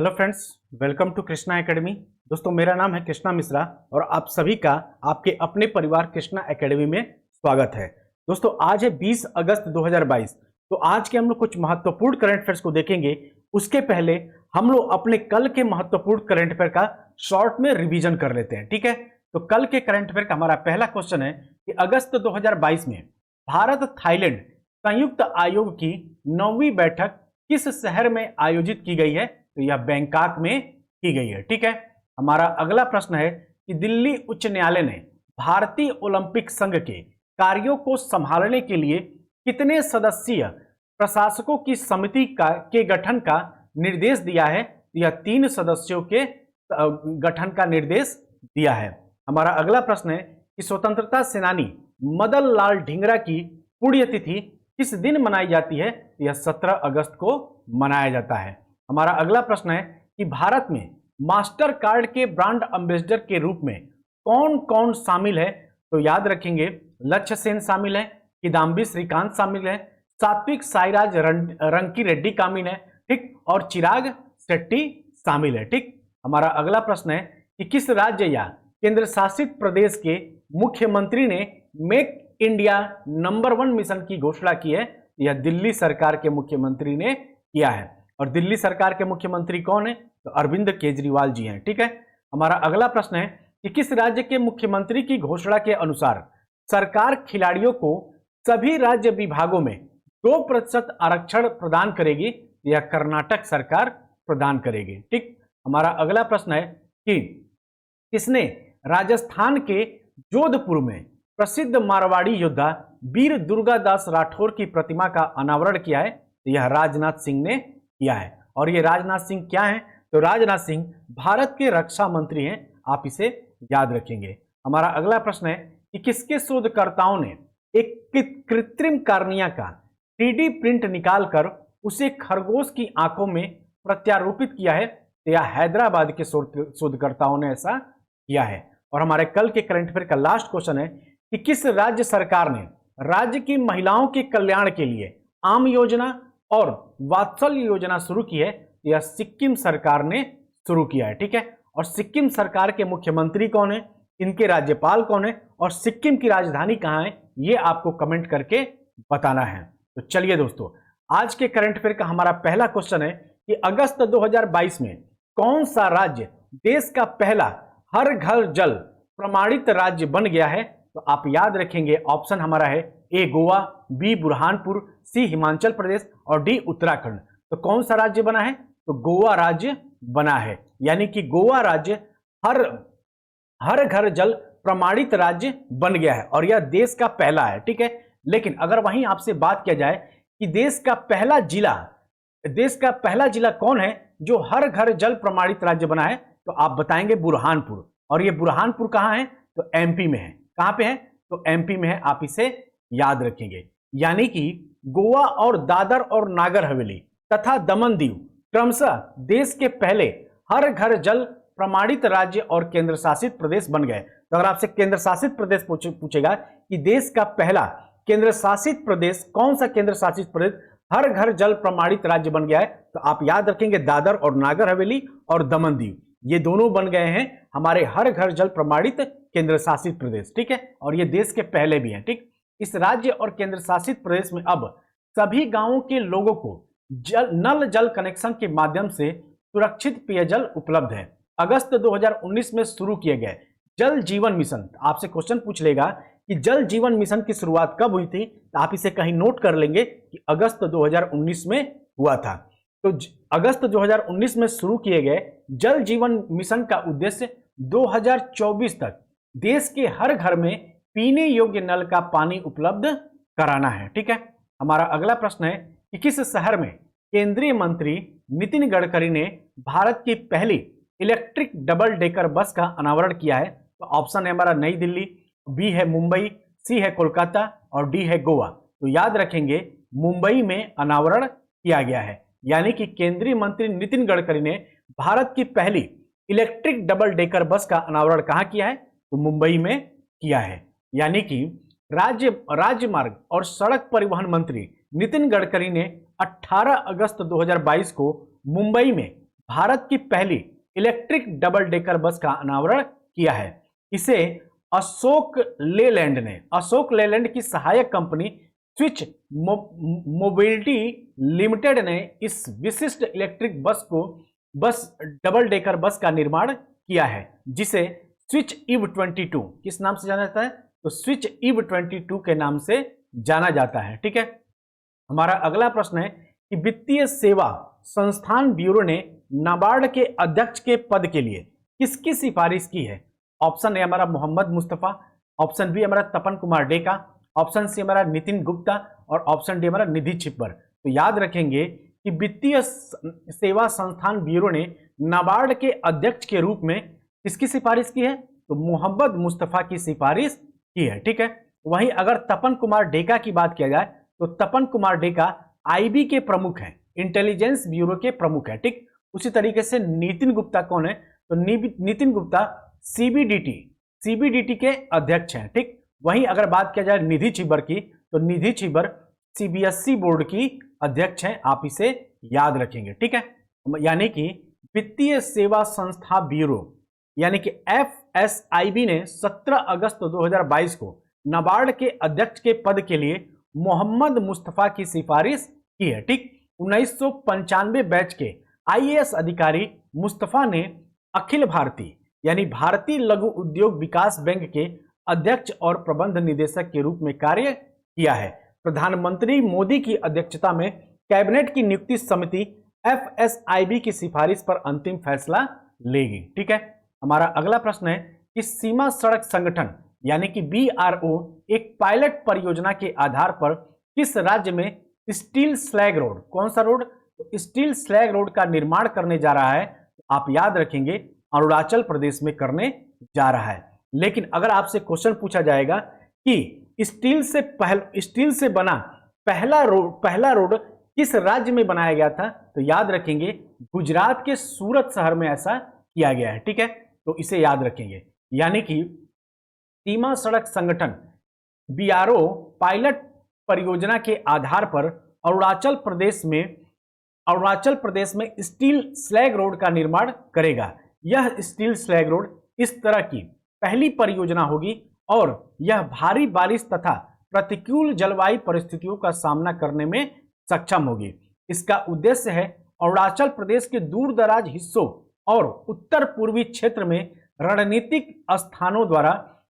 Hello friends, welcome to Krishna academy. दोस्तों, मेरा नाम है कृष्णा मिश्रा और आप सभी का आपके अपने परिवार कृष्णा एकेडमी में स्वागत है। दोस्तों, आज है 20 अगस्त 2022। तो आज के हम लोग कुछ महत्वपूर्ण करंट अफेयर्स को देखेंगे। उसके पहले हम लोग अपने कल के महत्वपूर्ण करंट अफेयर का शॉर्ट में रिवीजन कर लेते हैं। ठीक है, तो कल के करंट अफेयर का हमारा पहला क्वेश्चन है कि अगस्त 2022 में भारत थाईलैंड संयुक्त आयोग की 9वीं बैठक किस शहर में आयोजित की गई है? तो यह बैंकॉक में की गई है। ठीक है, हमारा अगला प्रश्न है कि दिल्ली उच्च न्यायालय ने भारतीय ओलंपिक संघ के कार्यों को संभालने के लिए कितने सदस्यीय प्रशासकों की समिति के गठन का निर्देश दिया है? यह 3 सदस्यों के गठन का निर्देश दिया है। हमारा अगला प्रश्न है कि स्वतंत्रता सेनानी मदन लाल ढींगरा की पुण्यतिथि किस दिन मनाई जाती है? यह 17 अगस्त को मनाया जाता है। हमारा अगला प्रश्न है कि भारत में मास्टर कार्ड के ब्रांड एम्बेसडर के रूप में कौन कौन शामिल है? तो याद रखेंगे, लक्ष्य सेन शामिल है, किदाम्बी श्रीकांत शामिल है, सात्विक साईराज रंकी रेड्डी शामिल है, ठीक, और चिराग शेट्टी शामिल है। ठीक, हमारा अगला प्रश्न है कि किस राज्य या केंद्र शासित प्रदेश के मुख्यमंत्री ने मेक इंडिया नंबर 1 मिशन की घोषणा की है? यह दिल्ली सरकार के मुख्यमंत्री ने किया है। और दिल्ली सरकार के मुख्यमंत्री कौन है? तो अरविंद केजरीवाल जी हैं। ठीक है, हमारा अगला प्रश्न है कि किस राज्य के मुख्यमंत्री की घोषणा के अनुसार सरकार खिलाड़ियों को सभी राज्य विभागों में 2% आरक्षण प्रदान करेगी? यह कर्नाटक सरकार प्रदान करेगी। ठीक, हमारा अगला प्रश्न है कि किसने राजस्थान के जोधपुर में प्रसिद्ध मारवाड़ी योद्धा वीर दुर्गादास राठौर की प्रतिमा का अनावरण किया है? यह राजनाथ सिंह ने किया है। और ये राजनाथ सिंह क्या हैं? तो राजनाथ सिंह भारत के रक्षा मंत्री हैं, आप इसे याद रखेंगे। हमारा अगला प्रश्न है कि किसके शोधकर्ताओं ने एक कृत्रिम कार्निया का 3D प्रिंट निकालकर उसे खरगोश की आंखों में प्रत्यारोपित किया है? तो यह हैदराबाद के शोधकर्ताओं ने ऐसा किया है। और हमारे कल के करंट अफेयर का लास्ट क्वेश्चन है कि किस राज्य सरकार ने राज्य की महिलाओं के कल्याण के लिए आम योजना और वात्सल्य योजना शुरू की है? यह सिक्किम सरकार ने शुरू किया है। ठीक है, और सिक्किम सरकार के मुख्यमंत्री कौन है, इनके राज्यपाल कौन है और सिक्किम की राजधानी कहां है, ये आपको कमेंट करके बताना है। तो चलिए दोस्तों, आज के करंट अफेयर का हमारा पहला क्वेश्चन है कि अगस्त 2022 में कौन सा राज्य देश का पहला हर घर जल प्रमाणित राज्य बन गया है? तो आप याद रखेंगे, ऑप्शन हमारा है ए गोवा, बी बुरहानपुर, सी हिमाचल प्रदेश और डी उत्तराखंड। तो कौन सा राज्य बना है? तो गोवा राज्य बना है। यानी कि गोवा राज्य हर घर जल प्रमाणित राज्य बन गया है और यह देश का पहला है। ठीक है, लेकिन अगर वहीं आपसे बात किया जाए कि देश का पहला जिला कौन है जो हर घर जल प्रमाणित राज्य बना है, तो आप बताएंगे बुरहानपुर। और ये बुरहानपुर कहां है? तो एमपी में है। कहां पे है? तो एमपी में है, आप इसे याद रखेंगे। यानी कि गोवा और दादर और नागर हवेली तथा दमन दीव क्रमशः देश के पहले हर घर जल प्रमाणित राज्य और केंद्र शासित प्रदेश बन गए। तो अगर आपसे केंद्र शासित प्रदेश पूछेगा कि देश का पहला केंद्र शासित प्रदेश कौन सा केंद्र शासित प्रदेश हर घर जल प्रमाणित राज्य बन गया है, तो आप याद रखेंगे दादर और नागर हवेली और दमन दीव, ये दोनों बन गए हैं हमारे हर घर जल प्रमाणित केंद्र शासित प्रदेश। ठीक है, और ये देश के पहले भी हैं। ठीक, इस राज्य और केंद्र शासित प्रदेश में अब सभी गांवों के लोगों को नल जल कनेक्शन के माध्यम से सुरक्षित पेयजल उपलब्ध है। अगस्त 2019 में शुरू किए गए जल जीवन मिशन, आपसे क्वेश्चन पूछ लेगा कि जल जीवन मिशन की शुरुआत कब हुई थी, तो आप इसे कहीं नोट कर लेंगे कि अगस्त 2019 में हुआ था। तो अगस्त 2019 में शुरू किए गए जल जीवन मिशन का उद्देश्य 2024 तक देश के हर घर में पीने योग्य नल का पानी उपलब्ध कराना है। ठीक है, हमारा अगला प्रश्न है कि किस शहर में केंद्रीय मंत्री नितिन गडकरी ने भारत की पहली इलेक्ट्रिक डबल डेकर बस का अनावरण किया है? तो ऑप्शन है हमारा नई दिल्ली, बी है मुंबई, सी है कोलकाता और डी है गोवा। तो याद रखेंगे, मुंबई में अनावरण किया गया है। यानी कि केंद्रीय मंत्री नितिन गडकरी ने भारत की पहली इलेक्ट्रिक डबल डेकर बस का अनावरण कहां किया है? तो मुंबई में किया है। यानी कि राजमार्ग और सड़क परिवहन मंत्री नितिन गडकरी ने 18 अगस्त 2022 को मुंबई में भारत की पहली इलेक्ट्रिक डबल डेकर बस का अनावरण किया है? इसे अशोक लेलैंड की सहायक कंपनी स्विच मोबिलिटी लिमिटेड ने इस विशिष्ट electric bus double decker bus का निर्माण किया है, जिसे स्विच ईव 22 किस नाम से जाना जाता है? तो स्विच ईव 22 के नाम से जाना जाता है। ठीक है, हमारा अगला प्रश्न है कि वित्तीय सेवा संस्थान ब्यूरो ने नाबार्ड के अध्यक्ष के पद के लिए किसकी सिफारिश की है? ऑप्शन ए हमारा मोहम्मद मुस्तफा, ऑप्शन बी हमारा तपन कुमार डेका, ऑप्शन सी हमारा नितिन गुप्ता और ऑप्शन डी हमारा निधि छिब्बर। तो याद रखेंगे कि वित्तीय सेवा संस्थान ब्यूरो ने नाबार्ड के अध्यक्ष के रूप में किसकी सिफारिश की है? तो मोहम्मद मुस्तफा की सिफारिश की है। ठीक है, वहीं अगर तपन कुमार डेका की बात किया जाए तो तपन कुमार डेका आईबी के प्रमुख हैं, इंटेलिजेंस ब्यूरो के प्रमुख है। ठीक, उसी तरीके से नितिन गुप्ता कौन है? तो नितिन गुप्ता सीबीडीटी के अध्यक्ष हैं। ठीक, वहीं अगर बात किया जाए निधि छिब्बर की तो निधि छिब्बर सीबीएसई बोर्ड की अध्यक्ष हैं, आप इसे याद रखेंगे। ठीक है, यानी कि वित्तीय सेवा संस्था ब्यूरो यानी कि एफएसआईबी ने 17 अगस्त 2022 को नाबार्ड के अध्यक्ष के पद के लिए मोहम्मद मुस्तफा की सिफारिश की है। ठीक, 1995 बैच के आईएएस अधिकारी मुस्तफा ने अखिल भारतीय यानी भारतीय लघु उद्योग विकास बैंक के अध्यक्ष और प्रबंध निदेशक के रूप में कार्य किया है। प्रधानमंत्री मोदी की अध्यक्षता में कैबिनेट की नियुक्ति समिति एफएसआईबी की सिफारिश पर अंतिम फैसला लेगी। ठीक है, हमारा अगला प्रश्न है कि सीमा सड़क संगठन यानी कि बीआरओ एक पायलट परियोजना के आधार पर किस राज्य में स्टील स्लैग रोड, कौन सा रोड? तो स्टील स्लैग रोड का निर्माण करने जा रहा है? आप याद रखेंगे अरुणाचल प्रदेश में करने जा रहा है। लेकिन अगर आपसे क्वेश्चन पूछा जाएगा कि स्टील से बना पहला रोड किस राज्य में बनाया गया था, तो याद रखेंगे गुजरात के सूरत शहर में ऐसा किया गया है। ठीक है, तो इसे याद रखेंगे। यानी कि सीमा सड़क संगठन बीआरओ पायलट परियोजना के आधार पर अरुणाचल प्रदेश में स्टील स्लैग रोड का निर्माण करेगा। यह स्टील स्लैग रोड इस तरह की पहली परियोजना होगी और यह भारी बारिश तथा प्रतिकूल जलवायु परिस्थितियों का सामना करने में सक्षम होगी। इसका उद्देश्य है अरुणाचल प्रदेश के दूर दराज हिस्सों और उत्तर पूर्वी क्षेत्र में रणनीतिक स्थानों द्वारा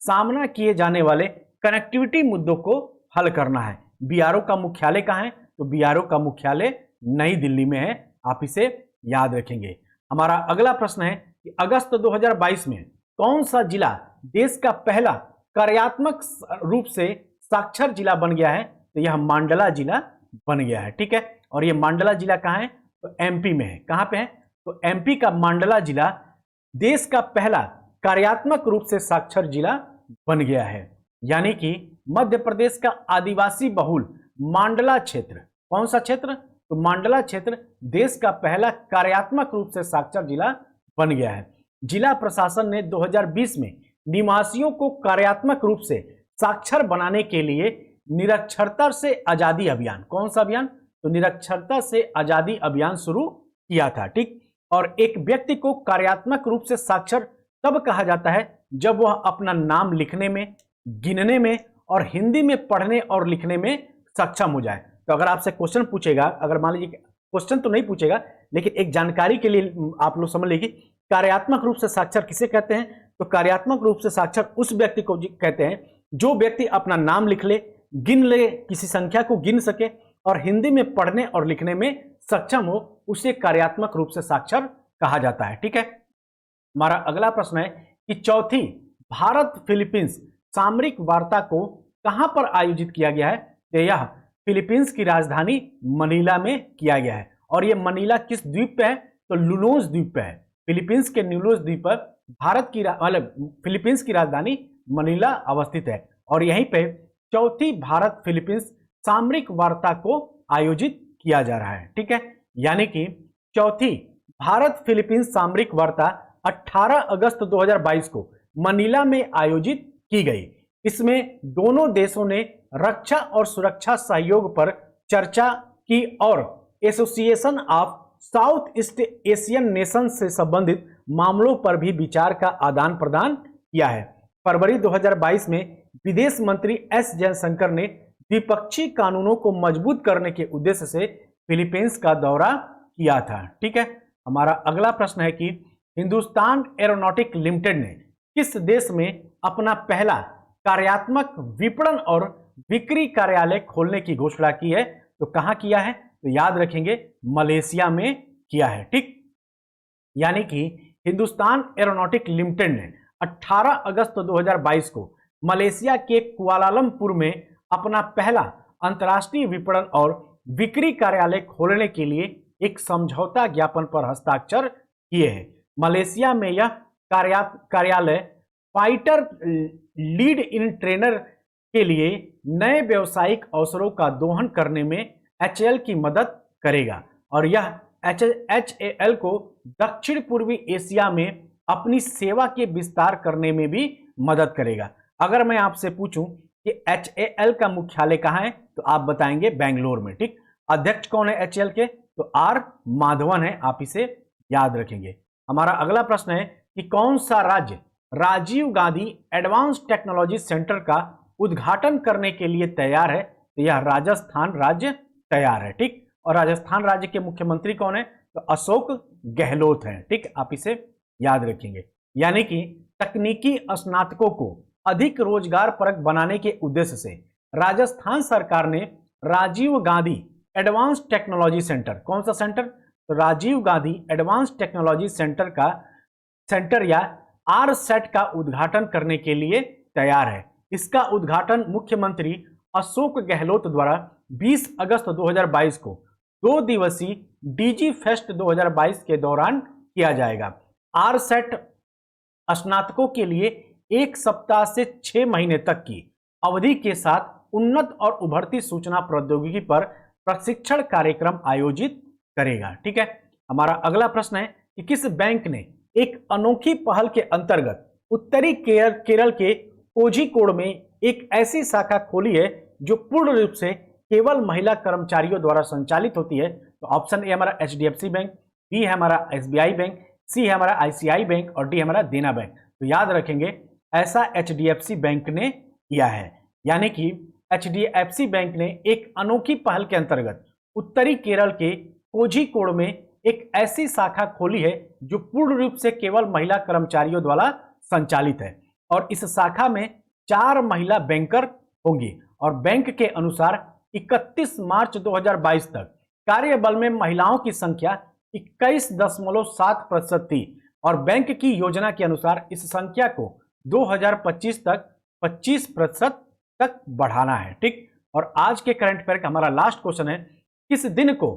सामना किए जाने वाले कनेक्टिविटी मुद्दों को हल करना है। बीआरओ का मुख्यालय कहाँ है? तो बीआरओ का मुख्यालय नई दिल्ली में है, आप इसे याद रखेंगे। हमारा अगला प्रश्न है कि अगस्त 2022 में कौन सा जिला देश का पहला कार्यात्मक रूप से साक्षर जिला बन गया है? तो यह मांडला जिला बन गया है। ठीक है, और यह मांडला जिला कहाँ है? तो एमपी में है। कहाँ पे है? तो एमपी का मांडला जिला देश का पहला कार्यात्मक रूप से साक्षर जिला बन गया है। यानी कि मध्य प्रदेश का आदिवासी बहुल मांडला क्षेत्र, कौन सा क्षेत्र? तो मांडला क्षेत्र देश का पहला कार्यात्मक रूप से साक्षर जिला बन गया है। जिला प्रशासन ने 2020 में निवासियों को कार्यात्मक रूप से साक्षर बनाने के लिए निरक्षरता से आजादी अभियान, कौन सा अभियान? तो निरक्षरता से आजादी अभियान शुरू किया था। ठीक, और एक व्यक्ति को कार्यात्मक रूप से साक्षर तब कहा जाता है जब वह अपना नाम लिखने में, गिनने में और हिंदी में पढ़ने और लिखने में सक्षम हो जाए। तो अगर आपसे क्वेश्चन पूछेगा, अगर मान लीजिए क्वेश्चन तो नहीं पूछेगा लेकिन एक जानकारी के लिए आप लोग समझ लीजिए कार्यात्मक रूप से साक्षर किसे कहते हैं? तो कार्यात्मक रूप से साक्षर उस व्यक्ति को कहते हैं जो व्यक्ति अपना नाम लिख ले, गिन ले, किसी संख्या को गिन सके और हिंदी में पढ़ने और लिखने में सक्षम हो, उसे कार्यात्मक रूप से साक्षर कहा जाता है। ठीक है, हमारा अगला प्रश्न है कि चौथी भारत फिलीपींस सामरिक वार्ता को कहां पर आयोजित किया गया है? तो यह फिलीपींस की राजधानी मनीला में किया गया है। और यह मनीला किस द्वीप पे है? तो लुनोस द्वीप पे है। फिलीपींस के न्यूलोस द्वीप पर फिलीपींस की राजधानी मनीला अवस्थित है और यहीं पे चौथी भारत फिलीपींस सामरिक वार्ता को आयोजित किया जा रहा है। ठीक है, यानी कि चौथी भारत फिलीपींस सामरिक वार्ता 18 अगस्त 2022 को मनीला में आयोजित की गई। इसमें दोनों देशों ने रक्षा और सुरक्षा सहयोग पर चर्चा की और association of south east Asian nation से संबंधित मामलों पर भी विचार का आदान प्रदान किया है। फरवरी 2022 में विदेश मंत्री एस जयशंकर ने द्विपक्षीय कानूनों को मजबूत करने के उद्देश्य से फिलीपींस का दौरा किया था। ठीक है, हमारा अगला प्रश्न है कि हिंदुस्तान एरोनॉटिक लिमिटेड ने किस देश में अपना पहला कार्यात्मक विपणन और बिक्री कार्यालय खोलने की घोषणा की है? तो कहां किया है? तो याद रखेंगे मलेशिया में किया है। ठीक, यानी कि हिंदुस्तान एरोनॉटिक लिमिटेड ने 18 अगस्त 2022 को मलेशिया के कुआलालंपुर में अपना पहला अंतर्राष्ट्रीय विपणन और बिक्री कार्यालय खोलने के लिए एक समझौता ज्ञापन पर हस्ताक्षर किए हैं। मलेशिया में यह कार्यालय फाइटर लीड इन ट्रेनर के लिए नए व्यावसायिक अवसरों का दोहन करने में HAL की मदद करेगा और यह HAL को दक्षिण पूर्वी एशिया में अपनी सेवा के विस्तार करने में भी मदद करेगा। अगर मैं आपसे पूछूं कि HAL का मुख्यालय कहां है तो आप बताएंगे बेंगलोर में। ठीक, अध्यक्ष कौन है HAL के? तो R माधवन है, आप इसे याद रखेंगे। हमारा अगला प्रश्न है कि कौन सा राज्य Rajiv Gandhi advance technology centre का उद्घाटन करने के लिए तैयार है? तो यह राजस्थान राज्य तैयार है। ठीक, और राजस्थान राज्य के मुख्यमंत्री कौन है? तो अशोक गहलोत हैं। ठीक, आप इसे याद रखेंगे। यानी कि तकनीकी स्नातकों को अधिक रोजगार परक बनाने के उद्देश्य से राजस्थान सरकार ने Rajiv Gandhi advance technology centre, कौन सा सेंटर? तो Rajiv Gandhi advance technology centre या RSET का उद्घाटन करने के लिए तैयार है। इसका उद्घाटन मुख्यमंत्री अशोक गहलोत द्वारा 20 अगस्त 2022 को 2 दिवसीय DG फेस्ट 2022 के दौरान किया जाएगा। RSET स्नातकों के लिए 1 सप्ताह से 6 महीने तक की अवधि के साथ उन्नत और उभरती सूचना प्रौद्योगिकी पर प्रशिक्षण कार्यक्रम आयोजित करेगा। ठीक है, हमारा अगला प्रश्न है कि किस बैंक ने एक अनोखी पहल के अंतर्गत उत्तरी केरल के कोझिकोड में एक ऐसी शाखा खोली है जो पूर्ण रूप से केवल महिला कर्मचारियों द्वारा संचालित होती है? तो ऑप्शन ए हमारा HDFC बैंक, बी है हमारा SBI बैंक, सी है हमारा ICI बैंक और डी है हमारा देना बैंक। तो याद रखेंगे ऐसा HDFC बैंक ने किया है। यानी कि HDFC बैंक ने एक अनोखी पहल के अंतर्गत उत्तरी केरल के कोझिकोड में एक ऐसी शाखा खोली है जो पूर्ण रूप से केवल महिला कर्मचारियों द्वारा संचालित है और इस शाखा में 4 महिला बैंकर होंगी और बैंक के अनुसार 31 मार्च 2022 तक कार्यबल में महिलाओं की संख्या 21.7% थी और बैंक की योजना के अनुसार इस संख्या को 2025 तक 25% तक बढ़ाना है। ठीक, और आज के करंट अफेयर का हमारा लास्ट क्वेश्चन है, किस दिन को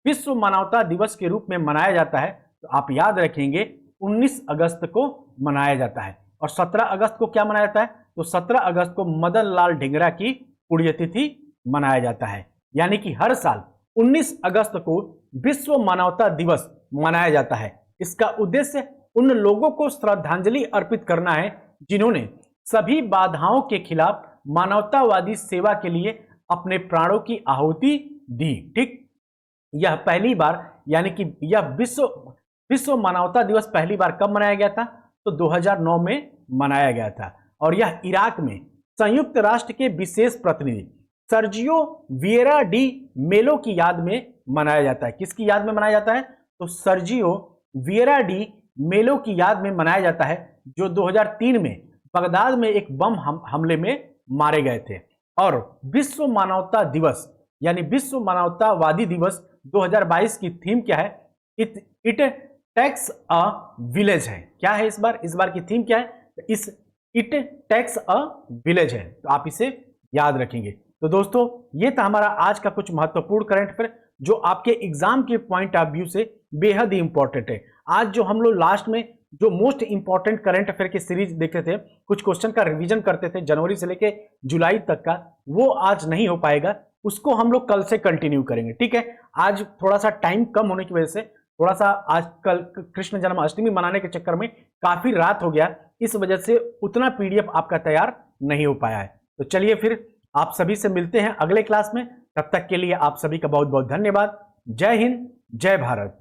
विश्व मानवता दिवस के रूप में मनाया जाता है? तो आप याद रखेंगे 19 अगस्त को मनाया जाता है। और 17 अगस्त को क्या मनाया जाता है? तो 17 अगस्त को मदन लाल ढींगरा की पुण्यतिथि मनाया जाता है। यानी कि हर साल 19 अगस्त को विश्व मानवता दिवस मनाया जाता है। इसका उद्देश्य उन लोगों को श्रद्धांजलि अर्पित करना है जिन्होंने सभी बाधाओं के खिलाफ मानवतावादी सेवा के लिए अपने प्राणों की आहुति दी। ठीक, यह पहली बार यानी कि यह विश्व मानवता दिवस पहली बार कब मनाया गया था? तो 2009 में मनाया गया था और यह इराक में संयुक्त राष्ट्र के विशेष प्रतिनिधि सर्जियो विएरा डी मेलो की याद में मनाया जाता है। किसकी याद में मनाया जाता है? तो सर्जियो विएरा डी मेलो की याद में मनाया जाता है जो 2003 में बगदाद में एक बम हमले में मारे गए थे। और विश्व मानवता दिवस यानी विश्व मानवतावादी दिवस 2022 की थीम क्या है? इट टेक्स अ विलेज है। क्या है इस बार की थीम क्या है? इट टेक्स अ विलेज है। तो आप इसे याद रखेंगे। तो दोस्तों ये था हमारा आज का कुछ महत्वपूर्ण करंट अफेयर जो आपके एग्जाम के पॉइंट ऑफ व्यू से बेहद ही इंपॉर्टेंट है। आज जो हम लोग लास्ट में जो मोस्ट इंपॉर्टेंट करंट अफेयर की सीरीज देखते थे, कुछ क्वेश्चन का रिवीजन करते थे जनवरी से लेके जुलाई तक का, वो आज नहीं हो पाएगा, उसको हम लोग कल से कंटिन्यू करेंगे। ठीक है, आज थोड़ा सा टाइम कम होने की वजह से थोड़ा सा आज कल कृष्ण जन्माष्टमी मनाने के चक्कर में काफी रात हो गया, इस वजह से उतना PDF आपका तैयार नहीं हो पाया है। तो चलिए फिर आप सभी से मिलते हैं अगले क्लास में। तब तक के लिए आप सभी का बहुत बहुत धन्यवाद। जय हिंद, जय भारत।